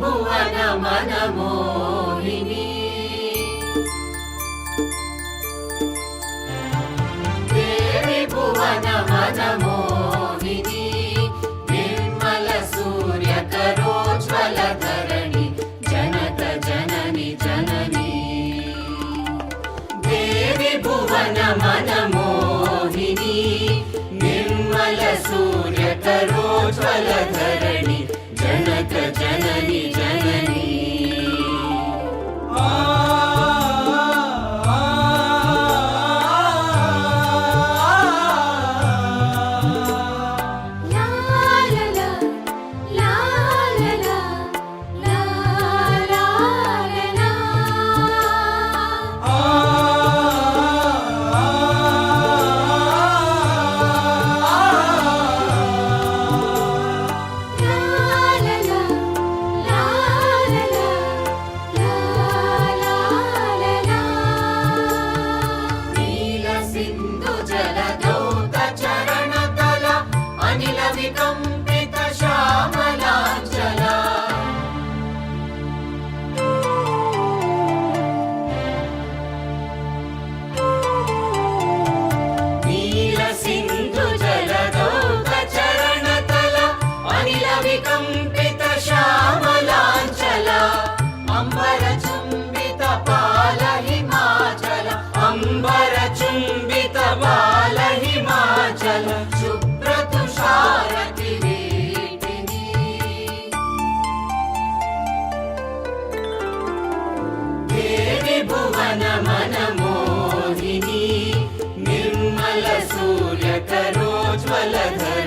భువన మనమోహిని దేవి భువన మనమోహిని నిర్మల సూర్యకరోజ్వల ధరణి జనక జనని జనని దేవి భువన మనమోహిని నిర్మల సూర్యకరోజ్వల ధరణి జనక జనని జనని వికంపిత శ్యామలాంచల నీల సింధు జలదౌత చరణతల అనిల వికంపిత శ్యామలాంచల అంబర చుంబిత పాల హిమాచల అంబర చుంబిత పాల హిమాచల శుభ్రతుషారతి వీటిని దేవి భువన మనమోహిని నిర్మల సూర్యకరోజ్వల ధరణి